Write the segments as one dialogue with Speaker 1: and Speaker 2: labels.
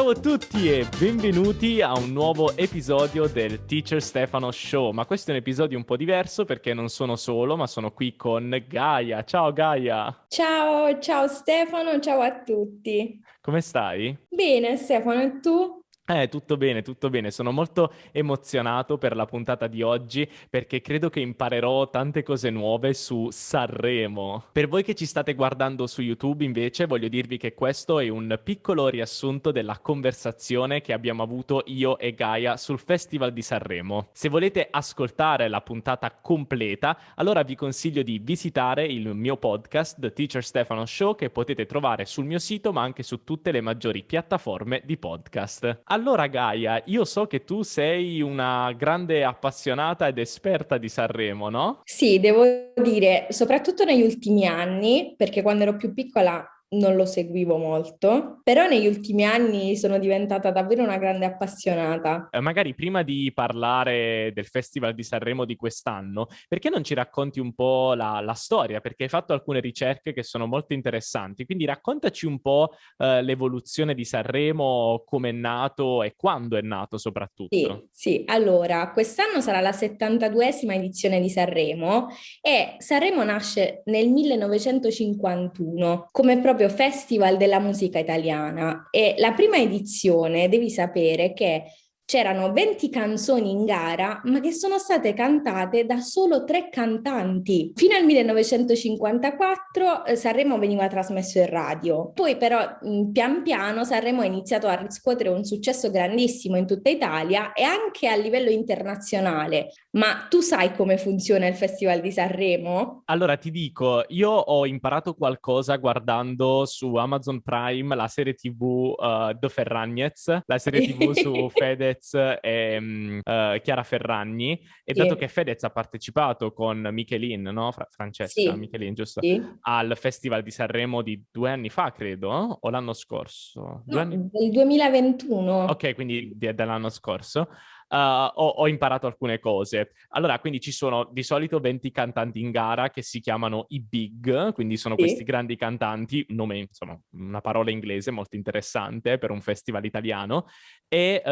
Speaker 1: Ciao a tutti e benvenuti a un nuovo episodio del Teacher Stefano Show. Ma questo è un episodio un po' diverso perché non sono solo, ma sono qui con Gaia. Ciao Gaia!
Speaker 2: Ciao Stefano, ciao a tutti.
Speaker 1: Come stai?
Speaker 2: Bene Stefano, e tu?
Speaker 1: Tutto bene, tutto bene. Sono molto emozionato per la puntata di oggi perché credo che imparerò tante cose nuove su Sanremo. Per voi che ci state guardando su YouTube, invece, voglio dirvi che questo è un piccolo riassunto della conversazione che abbiamo avuto io e Gaia sul Festival di Sanremo. Se volete ascoltare la puntata completa, allora vi consiglio di visitare il mio podcast, The Teacher Stefano Show, che potete trovare sul mio sito, ma anche su tutte le maggiori piattaforme di podcast. Allora Gaia, io so che tu sei una grande appassionata ed esperta di Sanremo, no?
Speaker 2: Sì, devo dire, soprattutto negli ultimi anni, perché quando ero più piccola non lo seguivo molto, però negli ultimi anni sono diventata davvero una grande appassionata.
Speaker 1: Magari prima di parlare del Festival di Sanremo di quest'anno, perché non ci racconti un po' la storia? Perché hai fatto alcune ricerche che sono molto interessanti, quindi raccontaci un po' l'evoluzione di Sanremo, come è nato e quando è nato soprattutto.
Speaker 2: Sì, allora, quest'anno sarà la 72esima edizione di Sanremo e Sanremo nasce nel 1951 come proprio Festival della musica italiana e la prima edizione, devi sapere che c'erano 20 canzoni in gara, ma che sono state cantate da solo 3 cantanti. Fino al 1954 Sanremo veniva trasmesso in radio. Poi però pian piano Sanremo ha iniziato a riscuotere un successo grandissimo in tutta Italia e anche a livello internazionale. Ma tu sai come funziona il Festival di Sanremo?
Speaker 1: Allora ti dico, io ho imparato qualcosa guardando su Amazon Prime la serie TV The Ferragnez, la serie TV su Fedez e Chiara Ferragni, e dato che
Speaker 2: Sì,
Speaker 1: Fedez ha partecipato con Michelin, no? Francesca
Speaker 2: sì,
Speaker 1: Michelin, giusto?
Speaker 2: sì.
Speaker 1: Al Festival di Sanremo di 2 anni fa, credo, o l'anno scorso?
Speaker 2: No,
Speaker 1: 2 anni?
Speaker 2: del 2021.
Speaker 1: Ok, quindi dell'anno scorso. Ho imparato alcune cose. Allora, quindi ci sono di solito 20 cantanti in gara che si chiamano i Big, quindi sono questi
Speaker 2: Sì,
Speaker 1: grandi cantanti, un nome, insomma, una parola inglese molto interessante per un festival italiano, e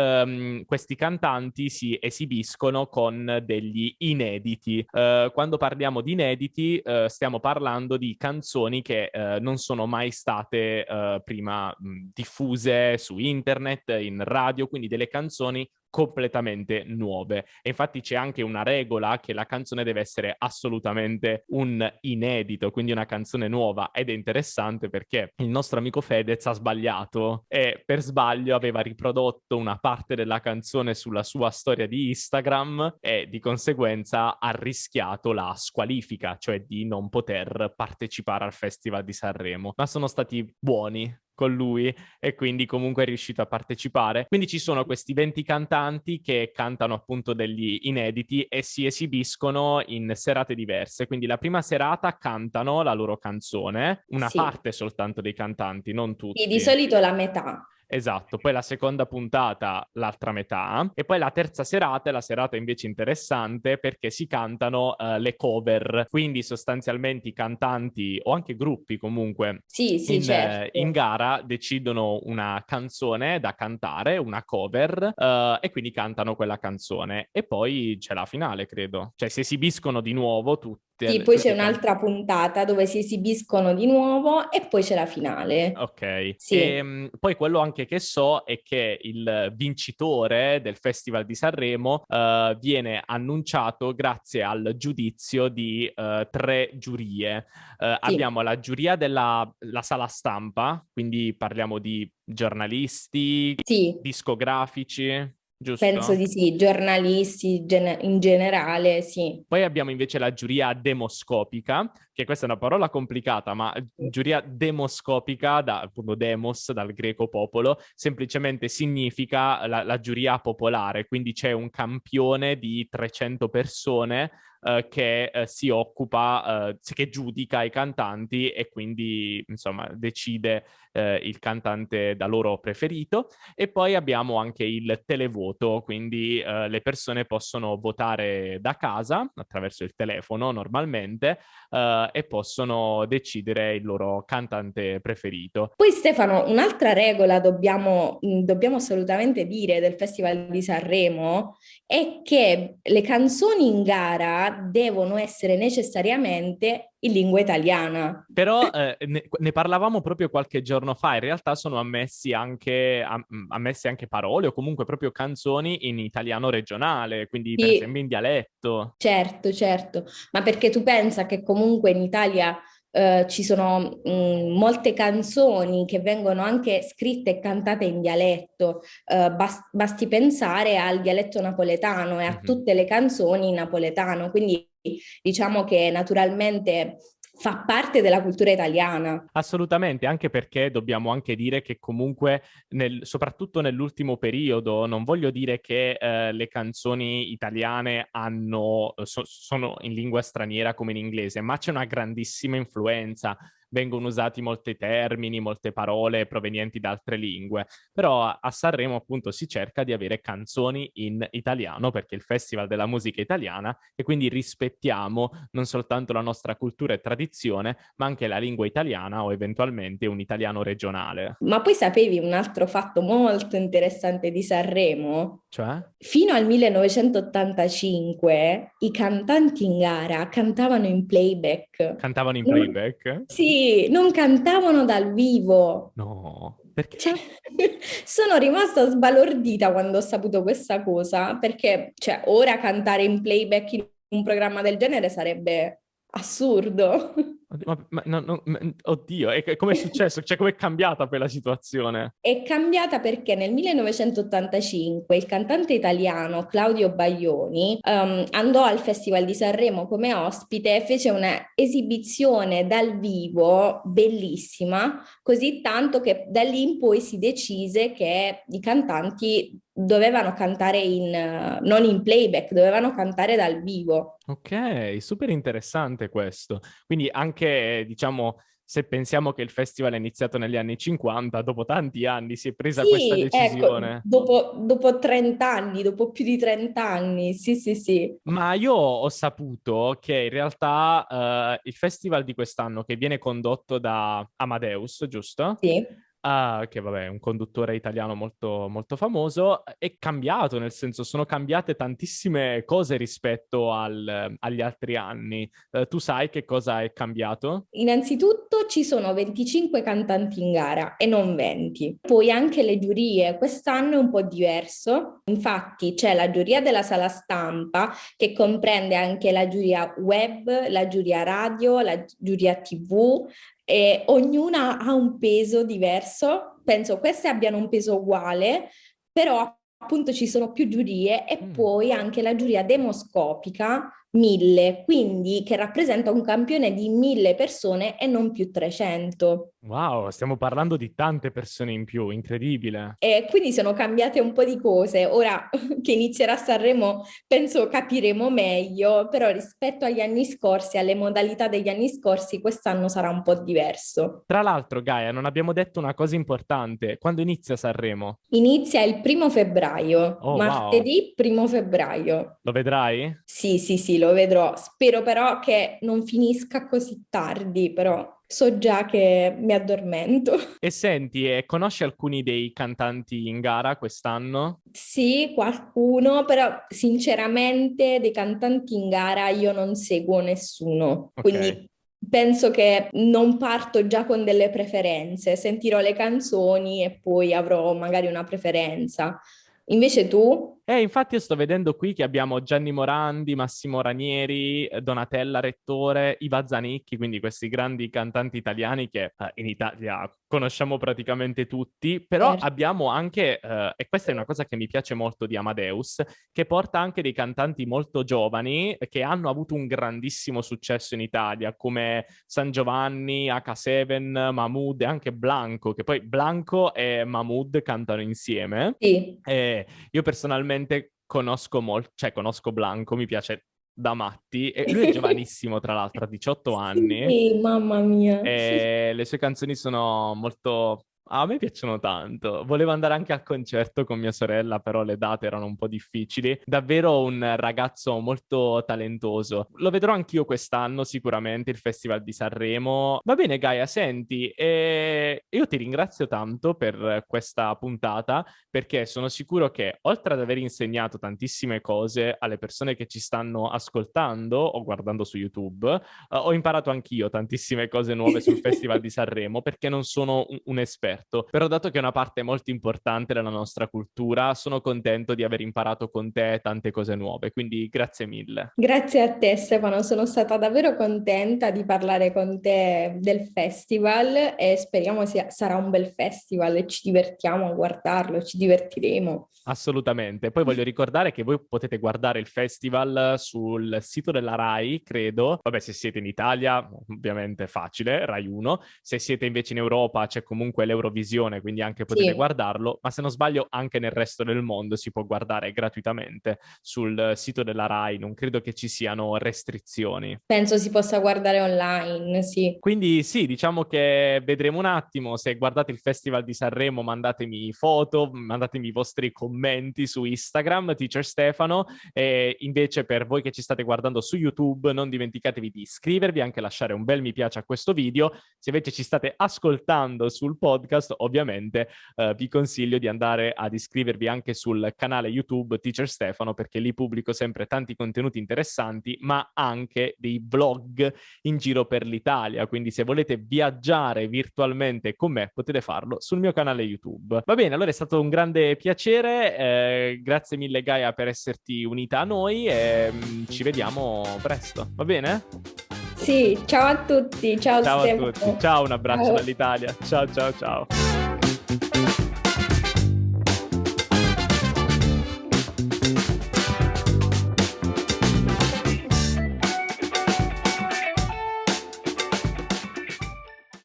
Speaker 1: questi cantanti si esibiscono con degli inediti. Quando parliamo di inediti, stiamo parlando di canzoni che non sono mai state prima diffuse su internet, in radio, quindi delle canzoni completamente nuove. E infatti c'è anche una regola che la canzone deve essere assolutamente un inedito, quindi una canzone nuova, ed è interessante perché il nostro amico Fedez ha sbagliato e per sbaglio aveva riprodotto una parte della canzone sulla sua storia di Instagram e di conseguenza ha rischiato la squalifica, cioè di non poter partecipare al Festival di Sanremo. Ma sono stati buoni con lui e quindi comunque è riuscito a partecipare. Quindi ci sono questi 20 cantanti che cantano appunto degli inediti e si esibiscono in serate diverse. Quindi la prima serata cantano la loro canzone, una
Speaker 2: sì.
Speaker 1: parte soltanto dei cantanti, non
Speaker 2: Sì, di
Speaker 1: tutti.
Speaker 2: solito la metà.
Speaker 1: Esatto, poi la seconda puntata, l'altra metà, e poi la terza serata è la serata invece interessante perché si cantano le cover, quindi sostanzialmente i cantanti o anche gruppi comunque
Speaker 2: Sì,
Speaker 1: in
Speaker 2: certo.
Speaker 1: gara decidono una canzone da cantare, una cover, e quindi cantano quella canzone. E poi c'è la finale, credo. Cioè si esibiscono di nuovo
Speaker 2: Sì, poi
Speaker 1: tutti
Speaker 2: c'è
Speaker 1: i cantanti.
Speaker 2: un'altra puntata dove si esibiscono di nuovo e poi c'è la finale.
Speaker 1: Ok,
Speaker 2: Sì,
Speaker 1: poi quello anche che so è che il vincitore del Festival di Sanremo viene annunciato grazie al giudizio di 3 giurie.
Speaker 2: sì,
Speaker 1: Abbiamo la giuria della la sala stampa, quindi parliamo di giornalisti,
Speaker 2: sì,
Speaker 1: discografici,
Speaker 2: penso
Speaker 1: giusto?
Speaker 2: di sì, giornalisti in generale, sì.
Speaker 1: Poi abbiamo invece la giuria demoscopica, che questa è una parola complicata, ma giuria demoscopica, da appunto demos, dal greco popolo, semplicemente significa la giuria popolare, quindi c'è un campione di 300 persone che si occupa, che giudica i cantanti e quindi insomma decide il cantante da loro preferito. E poi abbiamo anche il televoto, quindi le persone possono votare da casa attraverso il telefono normalmente e possono decidere il loro cantante preferito.
Speaker 2: Poi Stefano, un'altra regola dobbiamo assolutamente dire del Festival di Sanremo è che le canzoni in gara devono essere necessariamente in lingua italiana.
Speaker 1: Però ne parlavamo proprio qualche giorno fa, in realtà sono ammesse anche parole o comunque proprio canzoni in italiano regionale, quindi per
Speaker 2: Sì,
Speaker 1: esempio in dialetto.
Speaker 2: certo, certo, ma perché tu pensa che comunque in Italia ci sono molte canzoni che vengono anche scritte e cantate in dialetto. Basti pensare al dialetto napoletano e a
Speaker 1: Mhm.
Speaker 2: tutte le canzoni in napoletano, quindi diciamo che naturalmente fa parte della cultura italiana.
Speaker 1: Assolutamente, anche perché dobbiamo anche dire che comunque, soprattutto nell'ultimo periodo, non voglio dire che le canzoni italiane sono in lingua straniera come in inglese, ma c'è una grandissima influenza. Vengono usati molti termini, molte parole provenienti da altre lingue, però a Sanremo appunto si cerca di avere canzoni in italiano perché è il Festival della musica italiana e quindi rispettiamo non soltanto la nostra cultura e tradizione, ma anche la lingua italiana o eventualmente un italiano regionale.
Speaker 2: Ma poi sapevi un altro fatto molto interessante di Sanremo?
Speaker 1: Cioè?
Speaker 2: Fino al 1985 i cantanti in gara cantavano in playback.
Speaker 1: Cantavano in
Speaker 2: Non-
Speaker 1: playback?
Speaker 2: sì, non cantavano dal vivo.
Speaker 1: No, perché?
Speaker 2: Cioè, sono rimasta sbalordita quando ho saputo questa cosa, perché cioè, ora cantare in playback in un programma del genere sarebbe assurdo.
Speaker 1: Oddio, e come è successo? Cioè, com'è cambiata poi la situazione?
Speaker 2: È cambiata perché nel 1985 il cantante italiano Claudio Baglioni andò al Festival di Sanremo come ospite e fece una esibizione dal vivo bellissima, così tanto che da lì in poi si decise che i cantanti dovevano cantare non in playback, dovevano cantare dal vivo.
Speaker 1: Ok, super interessante questo. Quindi anche, diciamo, se pensiamo che il festival è iniziato negli anni 50, dopo tanti anni si è presa questa
Speaker 2: Sì, ecco,
Speaker 1: decisione.
Speaker 2: dopo 30 anni, dopo più di 30 anni, sì, sì, sì.
Speaker 1: Ma io ho saputo che in realtà il festival di quest'anno, che viene condotto da Amadeus, giusto?
Speaker 2: Sì.
Speaker 1: Che vabbè, è un conduttore italiano molto, molto famoso, è cambiato, nel senso sono cambiate tantissime cose rispetto agli altri anni. Tu sai che cosa è cambiato?
Speaker 2: Innanzitutto ci sono 25 cantanti in gara e non 20. Poi anche le giurie, quest'anno è un po' diverso. Infatti c'è la giuria della sala stampa che comprende anche la giuria web, la giuria radio, la giuria TV e ognuna ha un peso diverso. Penso queste abbiano un peso uguale, però appunto ci sono più giurie e
Speaker 1: Mm.
Speaker 2: poi anche la giuria demoscopica 1000, quindi che rappresenta un campione di 1000 persone e non più 300.
Speaker 1: Wow, stiamo parlando di tante persone in più, incredibile.
Speaker 2: E quindi sono cambiate un po' di cose. Ora che inizierà Sanremo, penso capiremo meglio, però rispetto agli anni scorsi, alle modalità degli anni scorsi, quest'anno sarà un po' diverso.
Speaker 1: Tra l'altro, Gaia, non abbiamo detto una cosa importante. Quando inizia Sanremo?
Speaker 2: Inizia il 1° febbraio,
Speaker 1: Oh, wow,
Speaker 2: martedì 1° febbraio.
Speaker 1: lo vedrai?
Speaker 2: Sì, sì, sì, lo vedrò. Spero però che non finisca così tardi, però so già che mi addormento.
Speaker 1: E senti, conosci alcuni dei cantanti in gara quest'anno?
Speaker 2: Sì, qualcuno, però sinceramente dei cantanti in gara io non seguo nessuno,
Speaker 1: Ok.
Speaker 2: quindi penso che non parto già con delle preferenze, sentirò le canzoni e poi avrò magari una preferenza. Invece tu?
Speaker 1: Infatti io sto vedendo qui che abbiamo Gianni Morandi, Massimo Ranieri, Donatella Rettore, Iva Zanicchi, quindi questi grandi cantanti italiani che in Italia conosciamo praticamente tutti, però
Speaker 2: Certo.
Speaker 1: abbiamo anche, e questa è una cosa che mi piace molto di Amadeus, che porta anche dei cantanti molto giovani che hanno avuto un grandissimo successo in Italia, come San Giovanni, H7, Mahmood e anche Blanco, che poi Blanco e Mahmood cantano insieme.
Speaker 2: Sì.
Speaker 1: Io personalmente conosco molto, cioè conosco Blanco, mi piace da matti, e lui è giovanissimo tra l'altro, ha 18 anni,
Speaker 2: Sì, mamma mia.
Speaker 1: e le sue canzoni sono molto... A me piacciono tanto. Volevo andare anche al concerto con mia sorella, però le date erano un po' difficili. Davvero un ragazzo molto talentoso. Lo vedrò anch'io quest'anno, sicuramente, il Festival di Sanremo. Va bene, Gaia, senti, io ti ringrazio tanto per questa puntata, perché sono sicuro che, oltre ad aver insegnato tantissime cose alle persone che ci stanno ascoltando o guardando su YouTube, ho imparato anch'io tantissime cose nuove sul Festival di Sanremo, perché non sono un esperto. Però dato che è una parte molto importante della nostra cultura, sono contento di aver imparato con te tante cose nuove, quindi grazie mille.
Speaker 2: Grazie a te, Stefano, sono stata davvero contenta di parlare con te del festival e speriamo sarà un bel festival e ci divertiamo a guardarlo, ci divertiremo.
Speaker 1: Assolutamente. Poi voglio ricordare che voi potete guardare il festival sul sito della Rai, credo. Vabbè, se siete in Italia, ovviamente è facile, Rai 1. Se siete invece in Europa, c'è comunque l'Eurovisione, quindi anche potete
Speaker 2: Sì,
Speaker 1: guardarlo. Ma se non sbaglio, anche nel resto del mondo si può guardare gratuitamente sul sito della Rai. Non credo che ci siano restrizioni.
Speaker 2: penso si possa guardare online, sì.
Speaker 1: Quindi sì, diciamo che vedremo un attimo. Se guardate il Festival di Sanremo, mandatemi foto, mandatemi i vostri commenti su Instagram, Teacher Stefano. E invece per voi che ci state guardando su YouTube, non dimenticatevi di iscrivervi, anche lasciare un bel mi piace a questo video. Se invece ci state ascoltando sul podcast, ovviamente vi consiglio di andare ad iscrivervi anche sul canale YouTube Teacher Stefano, perché lì pubblico sempre tanti contenuti interessanti, ma anche dei vlog in giro per l'Italia. Quindi se volete viaggiare virtualmente con me, potete farlo sul mio canale YouTube. Va bene, allora è stato un grande piacere. Grazie mille Gaia per esserti unita a noi e ci vediamo presto. Va bene?
Speaker 2: Sì, ciao a tutti, ciao
Speaker 1: Ciao a tutti.
Speaker 2: Stefano.
Speaker 1: Ciao, un abbraccio
Speaker 2: Ciao.
Speaker 1: dall'Italia. Ciao ciao ciao.